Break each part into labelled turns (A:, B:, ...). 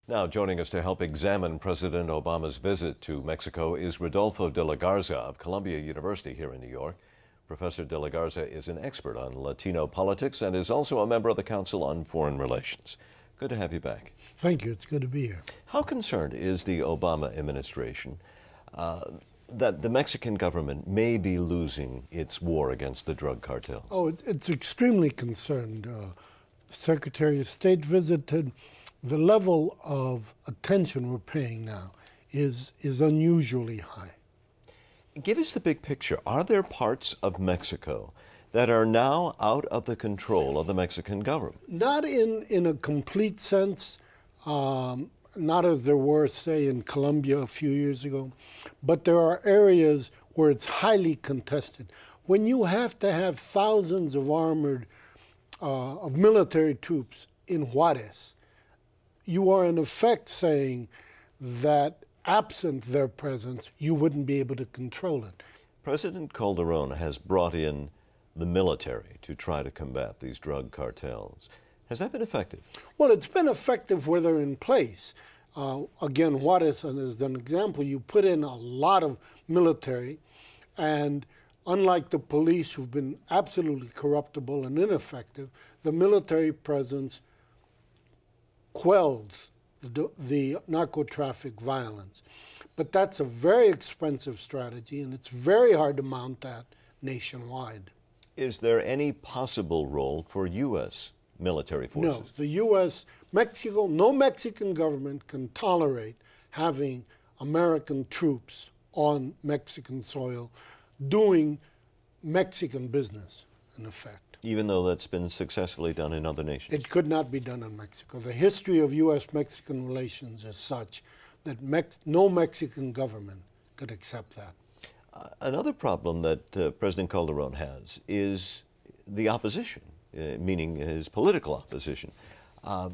A: Now, joining us to help examine President Obama's visit to Mexico is Rodolfo de la Garza of Columbia University here in New York. Professor de la Garza is an expert on Latino politics and is also a member of the Council on Foreign Relations. Good to have you back.
B: Thank you. It's good to be here.
A: How concerned is the Obama administration that the Mexican government may be losing its war against the drug cartels?
B: Oh, it's extremely concerned. Secretary of State visited. The level of attention we're paying now is unusually high.
A: Give us the big picture. Are there parts of Mexico that are now out of the control of the Mexican government?
B: Not in a complete sense, not as there were, say, in Colombia a few years ago, but there are areas where it's highly contested. When you have to have thousands of of military troops in Juarez, you are in effect saying that absent their presence, you wouldn't be able to control it.
A: President Calderon has brought in the military to try to combat these drug cartels. Has that been effective?
B: Well, it's been effective where they're in place. Again, Juarez is an example. You put in a lot of military, and unlike the police, who've been absolutely corruptible and ineffective, the military presence quells the narco-traffic violence. But that's a very expensive strategy, and it's very hard to mount that nationwide.
A: Is there any possible role for U.S. military forces?
B: No, the U.S., Mexico, no Mexican government can tolerate having American troops on Mexican soil doing Mexican business, in effect.
A: Even though that's been successfully done in other nations?
B: It could not be done in Mexico. The history of U.S.-Mexican relations is such that no Mexican government could accept that.
A: Another problem that President Calderon has is the opposition, meaning his political opposition.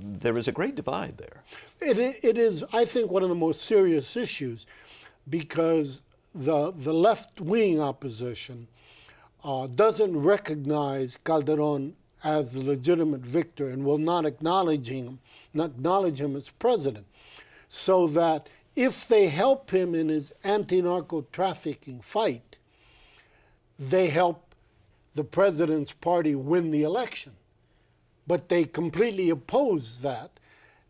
A: There is a great divide there.
B: It is, I think, one of the most serious issues, because the left-wing opposition doesn't recognize Calderon as the legitimate victor and will not acknowledge him as president. So that if they help him in his anti-narco trafficking fight, they help the president's party win the election. But they completely oppose that,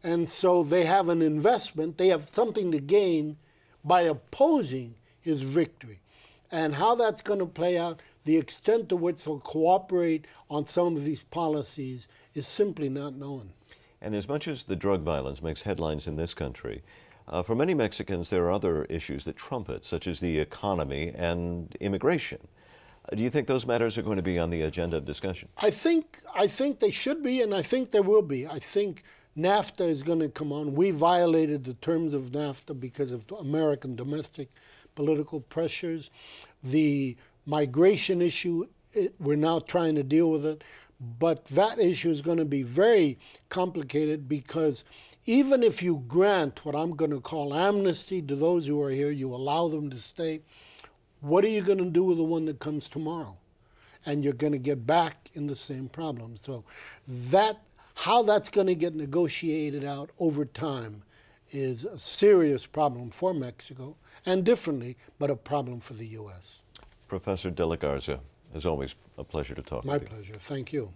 B: and so they have an investment, they have something to gain by opposing his victory. And how that's going to play out, the extent to which they'll cooperate on some of these policies is simply not known.
A: And as much as the drug violence makes headlines in this country, for many Mexicans there are other issues that trump it, such as the economy and immigration. Do you think those matters are going to be on the agenda of discussion?
B: I think they should be, and I think there will be. I think NAFTA is going to come on. We violated the terms of NAFTA because of American domestic political pressures. The migration issue, we're now trying to deal with it, but that issue is going to be very complicated, because even if you grant what I'm going to call amnesty to those who are here, you allow them to stay, what are you going to do with the one that comes tomorrow? And you're going to get back in the same problem. So how that's going to get negotiated out over time is a serious problem for Mexico, and differently, but a problem for the U.S.
A: Professor de la Garza, as always, a pleasure to talk with you.
B: My pleasure. Thank you.